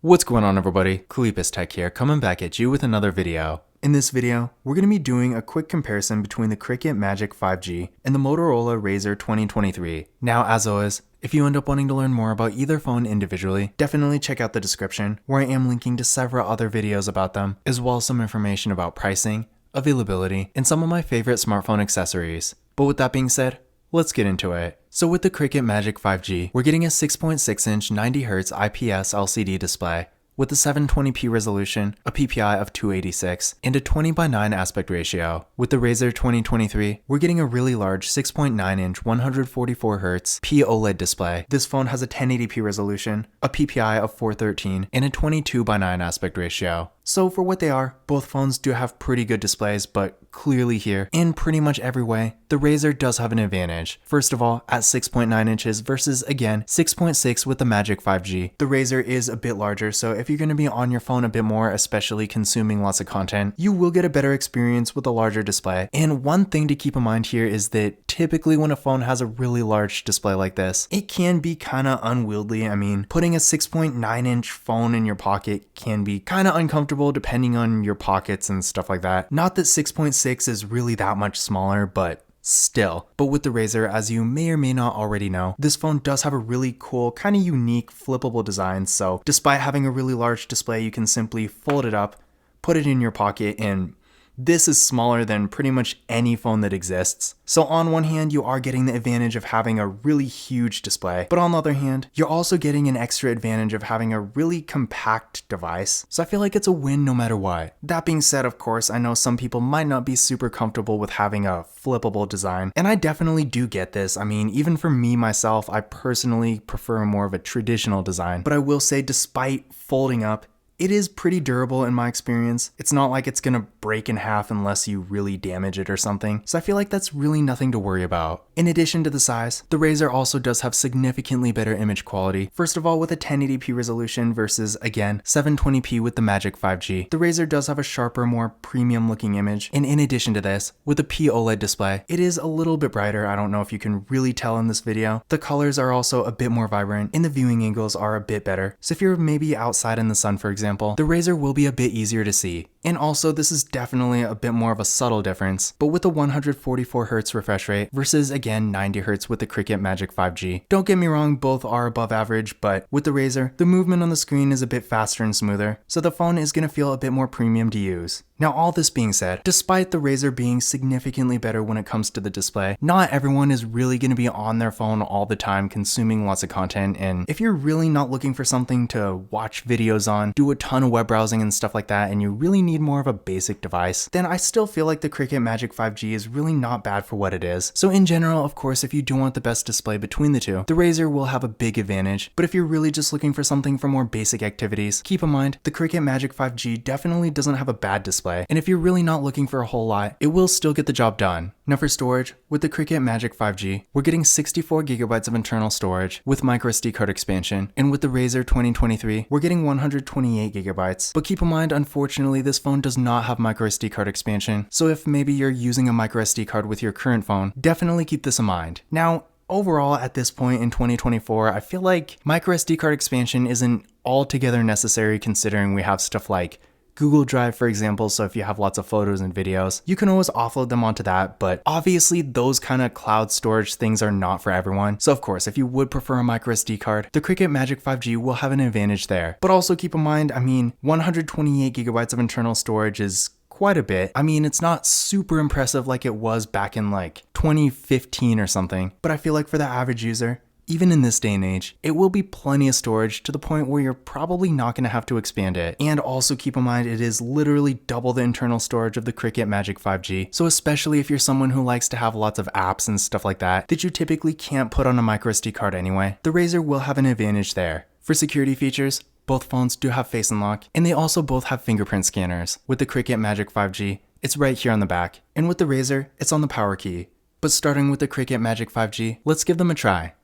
What's going on, everybody? Kalipis Tech here, coming back at you with another video. In this video, we're going to be doing a quick comparison between the Cricket Magic 5G and the Motorola Razr 2023. Now, as always, if you end up wanting to learn more about either phone individually, definitely check out the description, where I am linking to several other videos about them, as well as some information about pricing, availability, and some of my favorite smartphone accessories. But with that being said, let's get into it. So with the Cricket Magic 5G, we're getting a 6.6-inch 90Hz IPS LCD display with a 720p resolution, a PPI of 286, and a 20:9 aspect ratio. With the Razr 2023, we're getting a really large 6.9-inch 144Hz POLED display. This phone has a 1080p resolution, a PPI of 413, and a 22:9 aspect ratio. So for what they are, both phones do have pretty good displays, but clearly here, in pretty much every way, the Razr does have an advantage. First of all, at 6.9 inches versus, again, 6.6 with the Magic 5G. The Razr is a bit larger, so if you're going to be on your phone a bit more, especially consuming lots of content, you will get a better experience with a larger display. And one thing to keep in mind here is that typically when a phone has a really large display like this, it can be kind of unwieldy. I mean, putting a 6.9-inch phone in your pocket can be kind of uncomfortable depending on your pockets and stuff like that. Not that 6.6 is really that much smaller, but still. But with the Razr, as you may or may not already know, this phone does have a really cool, kind of unique, flippable design. So despite having a really large display, you can simply fold it up, put it in your pocket, and this is smaller than pretty much any phone that exists. So on one hand, you are getting the advantage of having a really huge display, but on the other hand, you're also getting an extra advantage of having a really compact device. So I feel like it's a win no matter what. That being said, of course, I know some people might not be super comfortable with having a flippable design, and I definitely do get this. I mean, even for me myself, I personally prefer more of a traditional design, but I will say despite folding up, it is pretty durable in my experience. It's not like it's gonna break in half unless you really damage it or something, so I feel like that's really nothing to worry about. In addition to the size, the Razr also does have significantly better image quality. First of all, with a 1080p resolution versus, again, 720p with the Magic 5G. The Razr does have a sharper, more premium looking image, and in addition to this, with a POLED display, it is a little bit brighter. I don't know if you can really tell in this video. The colors are also a bit more vibrant, and the viewing angles are a bit better. So if you're maybe outside in the sun, for example, the Razr will be a bit easier to see. And also, this is definitely a bit more of a subtle difference, but with a 144Hz refresh rate versus, again, 90Hz with the Cricket Magic 5G. Don't get me wrong, both are above average, but with the Razr, the movement on the screen is a bit faster and smoother, so the phone is going to feel a bit more premium to use. Now, all this being said, despite the Razr being significantly better when it comes to the display, not everyone is really going to be on their phone all the time consuming lots of content, and if you're really not looking for something to watch videos on, do a ton of web browsing and stuff like that, and you really need more of a basic device, then I still feel like the Cricket Magic 5G is really not bad for what it is. So in general, of course, if you do want the best display between the two, the Razr will have a big advantage, but if you're really just looking for something for more basic activities, keep in mind, the Cricket Magic 5G definitely doesn't have a bad display, and if you're really not looking for a whole lot, it will still get the job done. Now for storage, with the Cricket Magic 5G, we're getting 64GB of internal storage with microSD card expansion, and with the Razr 2023, we're getting 128GB. But keep in mind, unfortunately, this phone does not have microSD card expansion, so if maybe you're using a microSD card with your current phone, definitely keep this in mind. Now, overall, at this point in 2024, I feel like microSD card expansion isn't altogether necessary considering we have stuff like Google Drive, for example, so if you have lots of photos and videos, you can always offload them onto that, but obviously those kind of cloud storage things are not for everyone. So of course, if you would prefer a microSD card, the Cricket Magic 5G will have an advantage there. But also keep in mind, I mean, 128GB of internal storage is quite a bit. I mean, it's not super impressive like it was back in like 2015 or something, but I feel like for the average user, even in this day and age, it will be plenty of storage to the point where you're probably not going to have to expand it. And also keep in mind, it is literally double the internal storage of the Cricket Magic 5G. So especially if you're someone who likes to have lots of apps and stuff like that you typically can't put on a microSD card anyway, the Razr will have an advantage there. For security features, both phones do have Face Unlock, and they also both have fingerprint scanners. With the Cricket Magic 5G, it's right here on the back, and with the Razr, it's on the power key. But starting with the Cricket Magic 5G, let's give them a try.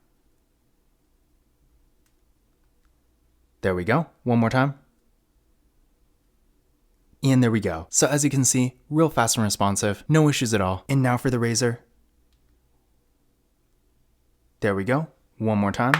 There we go. One more time. And there we go. So as you can see, real fast and responsive, no issues at all. And now for the Razr. There we go. One more time.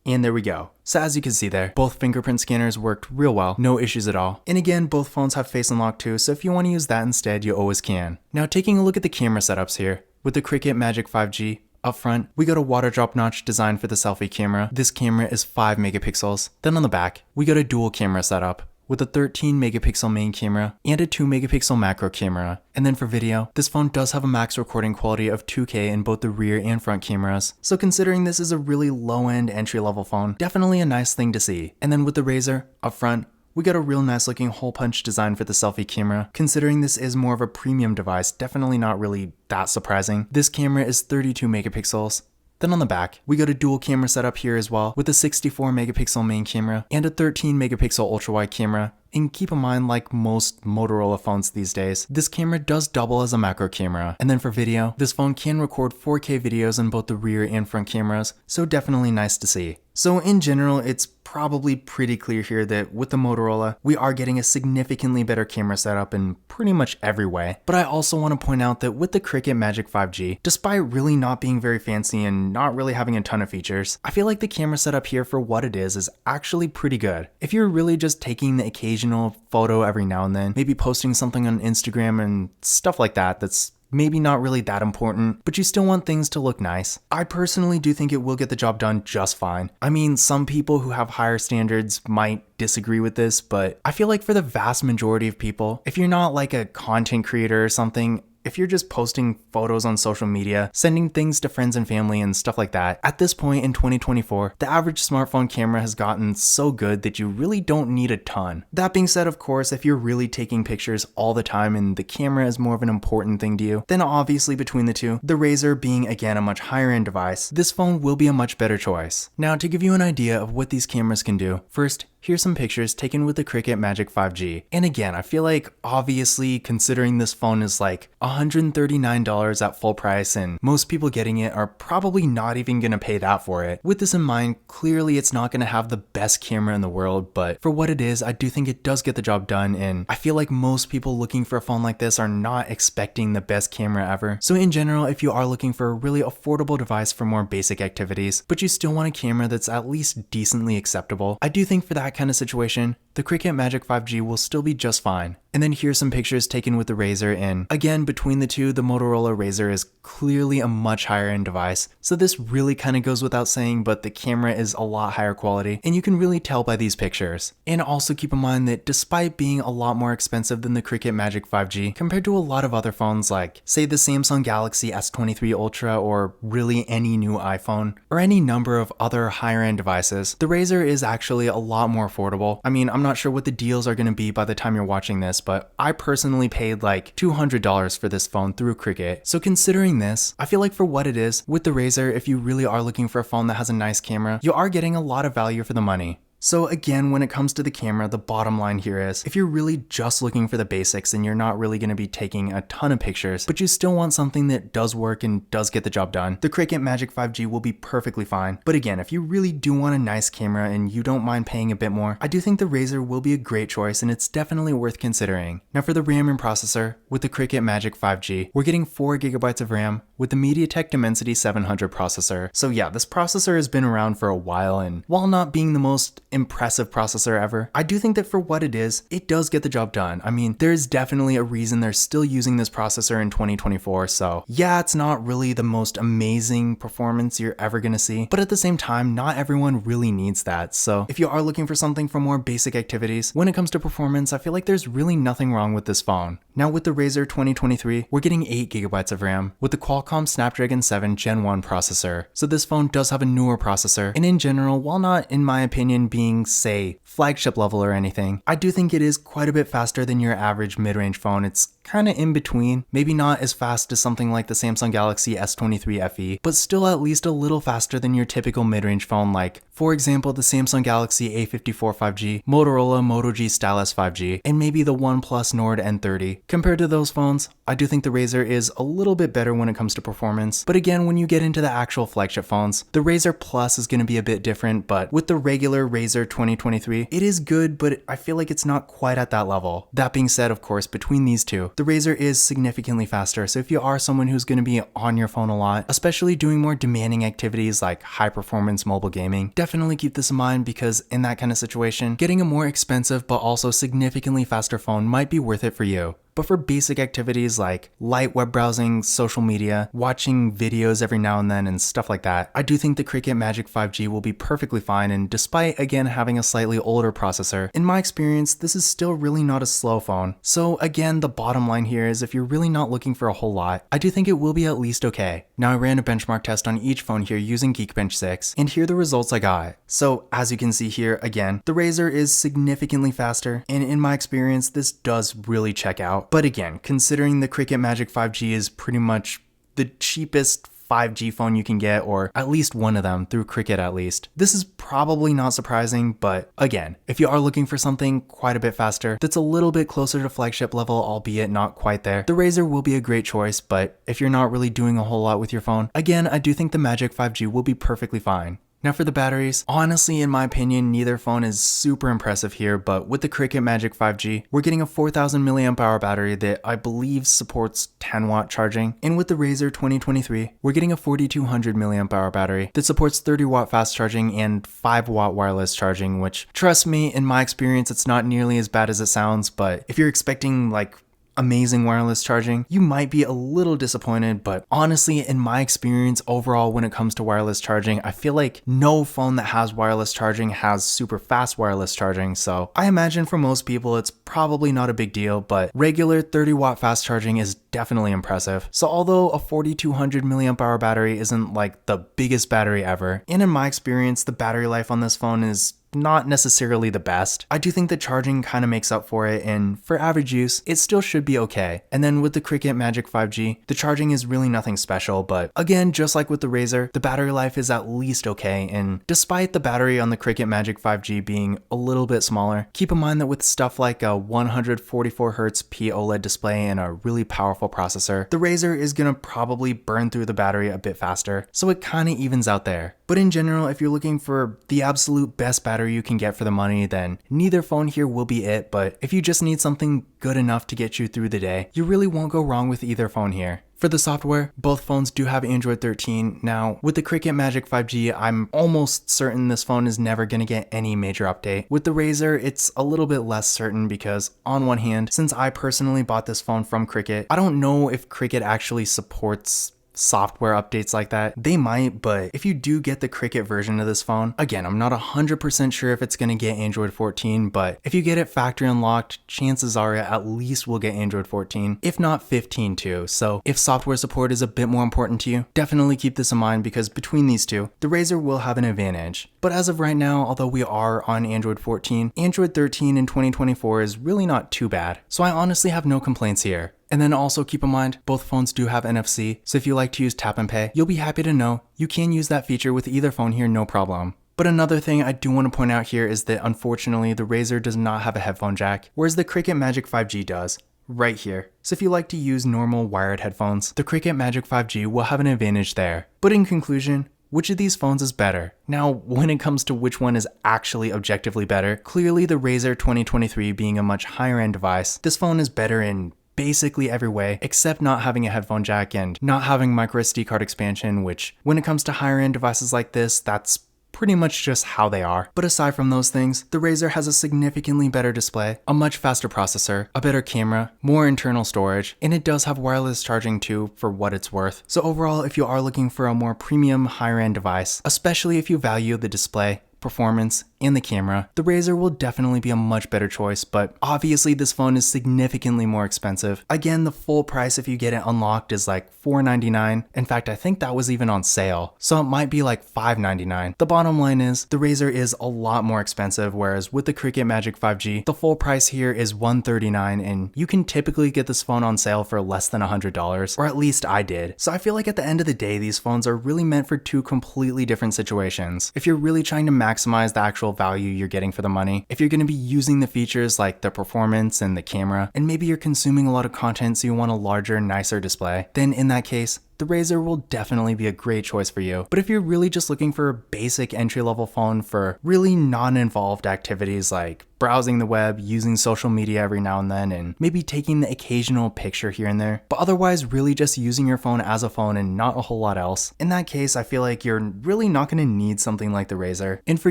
And there we go. So as you can see there, both fingerprint scanners worked real well, no issues at all. And again, both phones have face unlock too, so if you want to use that instead, you always can. Now taking a look at the camera setups here, with the Cricket Magic 5G, up front, we got a water drop notch designed for the selfie camera. This camera is 5 megapixels. Then on the back, we got a dual camera setup, with a 13 megapixel main camera and a 2 megapixel macro camera. And then for video, this phone does have a max recording quality of 2K in both the rear and front cameras. So considering this is a really low-end entry-level phone, definitely a nice thing to see. And then with the Razr, up front, we got a real nice looking hole punch design for the selfie camera. Considering this is more of a premium device, definitely not really that surprising. This camera is 32 megapixels. Then on the back, we got a dual camera setup here as well, with a 64 megapixel main camera and a 13 megapixel ultra wide camera. And keep in mind, like most Motorola phones these days, this camera does double as a macro camera. And then for video, this phone can record 4K videos in both the rear and front cameras, so definitely nice to see. So in general, it's probably pretty clear here that with the Motorola, we are getting a significantly better camera setup in pretty much every way. But I also want to point out that with the Cricket Magic 5G, despite really not being very fancy and not really having a ton of features, I feel like the camera setup here for what it is actually pretty good. If you're really just taking the occasional photo every now and then, maybe posting something on Instagram and stuff like that that's maybe not really that important, but you still want things to look nice, I personally do think it will get the job done just fine. I mean, some people who have higher standards might disagree with this, but I feel like for the vast majority of people, if you're not like a content creator or something, if you're just posting photos on social media, sending things to friends and family and stuff like that, at this point in 2024, the average smartphone camera has gotten so good that you really don't need a ton. That being said, of course, if you're really taking pictures all the time and the camera is more of an important thing to you, then obviously between the two, the Razr being again a much higher end device, this phone will be a much better choice. Now to give you an idea of what these cameras can do, first, here's some pictures taken with the Cricket Magic 5G. And again, I feel like obviously considering this phone is like $139 at full price and most people getting it are probably not even gonna pay that for it. With this in mind, clearly it's not gonna have the best camera in the world, but for what it is, I do think it does get the job done, and I feel like most people looking for a phone like this are not expecting the best camera ever. So in general, if you are looking for a really affordable device for more basic activities, but you still want a camera that's at least decently acceptable, I do think for that kind of situation, the Cricket Magic 5G will still be just fine. And then here's some pictures taken with the Razr, and again, between the two, the Motorola Razr is clearly a much higher end device. So this really kind of goes without saying, but the camera is a lot higher quality, and you can really tell by these pictures. And also keep in mind that despite being a lot more expensive than the Cricket Magic 5G, compared to a lot of other phones like, say, the Samsung Galaxy S23 Ultra, or really any new iPhone, or any number of other higher end devices, the Razr is actually a lot more affordable. I mean, I'm not sure what the deals are going to be by the time you're watching this, but I personally paid like $200 for this phone through Cricket. So considering this, I feel like for what it is, with the Razr, if you really are looking for a phone that has a nice camera, you are getting a lot of value for the money. So again, when it comes to the camera, the bottom line here is, if you're really just looking for the basics and you're not really going to be taking a ton of pictures, but you still want something that does work and does get the job done, the Cricket Magic 5G will be perfectly fine. But again, if you really do want a nice camera and you don't mind paying a bit more, I do think the Razr will be a great choice and it's definitely worth considering. Now for the RAM and processor, with the Cricket Magic 5G, we're getting 4GB of RAM with the MediaTek Dimensity 700 processor. So yeah, this processor has been around for a while, and while not being the most impressive processor ever, I do think that for what it is, it does get the job done. I mean, there's definitely a reason they're still using this processor in 2024, so yeah, it's not really the most amazing performance you're ever gonna see, but at the same time, not everyone really needs that. So if you are looking for something for more basic activities, when it comes to performance, I feel like there's really nothing wrong with this phone. Now with the Razr 2023, we're getting 8GB of RAM with the Qualcomm Snapdragon 7 Gen 1 processor. So this phone does have a newer processor, and in general, while not in my opinion being, say, flagship level or anything, I do think it is quite a bit faster than your average mid-range phone. It's kind of in between, maybe not as fast as something like the Samsung Galaxy S23 FE, but still at least a little faster than your typical mid-range phone like, for example, the Samsung Galaxy A54 5G, Motorola Moto G Stylus 5G, and maybe the OnePlus Nord N30. Compared to those phones, I do think the Razr is a little bit better when it comes to performance, but again, when you get into the actual flagship phones, the Razr Plus is going to be a bit different, but with the regular Razr 2023, it is good, but I feel like it's not quite at that level. That being said, of course, between these two, The Razr is significantly faster, so if you are someone who's going to be on your phone a lot, especially doing more demanding activities like high performance mobile gaming, definitely keep this in mind because in that kind of situation, getting a more expensive but also significantly faster phone might be worth it for you. But for basic activities like light web browsing, social media, watching videos every now and then, and stuff like that, I do think the Cricket Magic 5G will be perfectly fine, and despite again having a slightly older processor, in my experience, this is still really not a slow phone. So again, the bottom line here is if you're really not looking for a whole lot, I do think it will be at least okay. Now I ran a benchmark test on each phone here using Geekbench 6, and here are the results I got. So as you can see here, again, the Razr is significantly faster, and in my experience, this does really check out. But again, considering the Cricket Magic 5G is pretty much the cheapest 5G phone you can get, or at least one of them through Cricket at least, this is probably not surprising. But again, if you are looking for something quite a bit faster, that's a little bit closer to flagship level, albeit not quite there, the Razr will be a great choice. But if you're not really doing a whole lot with your phone, again, I do think the Magic 5G will be perfectly fine. Now for the batteries, honestly in my opinion, neither phone is super impressive here, but with the Cricket Magic 5G, we're getting a 4000 mAh battery that I believe supports 10 watt charging, and with the Razr 2023, we're getting a 4200 mAh battery that supports 30 watt fast charging and 5 watt wireless charging, which trust me, in my experience, it's not nearly as bad as it sounds, but if you're expecting like amazing wireless charging, you might be a little disappointed. But honestly, in my experience overall when it comes to wireless charging, I feel like no phone that has wireless charging has super fast wireless charging, so I imagine for most people it's probably not a big deal, but regular 30 watt fast charging is definitely impressive. So although a 4200 mAh battery isn't like the biggest battery ever, and in my experience the battery life on this phone is not necessarily the best, I do think the charging kind of makes up for it, and for average use, it still should be okay. And then with the Cricket Magic 5G, the charging is really nothing special, but again, just like with the Razr, the battery life is at least okay, and despite the battery on the Cricket Magic 5G being a little bit smaller, keep in mind that with stuff like a 144Hz POLED display and a really powerful processor, the Razr is gonna probably burn through the battery a bit faster, so it kind of evens out there. But in general, if you're looking for the absolute best battery you can get for the money, then neither phone here will be it. But if you just need something good enough to get you through the day, you really won't go wrong with either phone here. For the software, both phones do have Android 13. Now, with the Cricket Magic 5G, I'm almost certain this phone is never going to get any major update. With the Razr, it's a little bit less certain because, on one hand, since I personally bought this phone from Cricket, I don't know if Cricket actually supports software updates like that. They might, but if you do get the Cricket version of this phone, again, I'm not 100% sure if it's going to get Android 14, but if you get it factory unlocked, chances are it at least will get Android 14, if not 15 too. So if software support is a bit more important to you, definitely keep this in mind because between these two, the Razr will have an advantage. But as of right now, although we are on Android 14, Android 13 in 2024 is really not too bad. So I honestly have no complaints here. And then also keep in mind, both phones do have NFC, so if you like to use tap and pay, you'll be happy to know you can use that feature with either phone here, no problem. But another thing I do want to point out here is that unfortunately the Razr does not have a headphone jack, whereas the Cricket Magic 5G does, right here. So if you like to use normal wired headphones, the Cricket Magic 5G will have an advantage there. But in conclusion, which of these phones is better? Now, when it comes to which one is actually objectively better, clearly the Razr 2023 being a much higher end device, this phone is better in basically every way, except not having a headphone jack and not having micro SD card expansion, which when it comes to higher end devices like this, that's pretty much just how they are. But aside from those things, the Razr has a significantly better display, a much faster processor, a better camera, more internal storage, and it does have wireless charging too for what it's worth. So overall, if you are looking for a more premium higher end device, especially if you value the display, performance, and the camera, the Razr will definitely be a much better choice, but obviously this phone is significantly more expensive. Again, the full price if you get it unlocked is like $499. In fact, I think that was even on sale, so it might be like $599. The bottom line is, the Razr is a lot more expensive, whereas with the Cricket Magic 5G, the full price here is $139, and you can typically get this phone on sale for less than $100, or at least I did. So I feel like at the end of the day, these phones are really meant for two completely different situations. If you're really trying to maximize the actual value you're getting for the money, if you're going to be using the features like the performance and the camera, and maybe you're consuming a lot of content so you want a larger, nicer display, then in that case, the the Razr will definitely be a great choice for you. But if you're really just looking for a basic entry-level phone for really non-involved activities like browsing the web, using social media every now and then, and maybe taking the occasional picture here and there, but otherwise really just using your phone as a phone and not a whole lot else, in that case, I feel like you're really not going to need something like the Razr. And for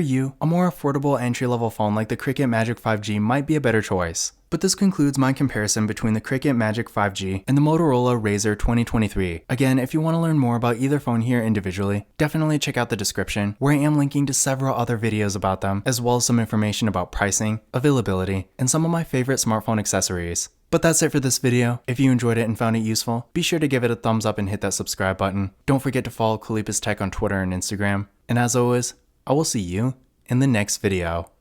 you, a more affordable entry-level phone like the Cricket Magic 5G might be a better choice. But this concludes my comparison between the Cricket Magic 5G and the Motorola Razr 2023. Again, if you want to learn more about either phone here individually, definitely check out the description, where I am linking to several other videos about them, as well as some information about pricing, availability, and some of my favorite smartphone accessories. But that's it for this video. If you enjoyed it and found it useful, be sure to give it a thumbs up and hit that subscribe button. Don't forget to follow Kalipis Tech on Twitter and Instagram. And as always, I will see you in the next video.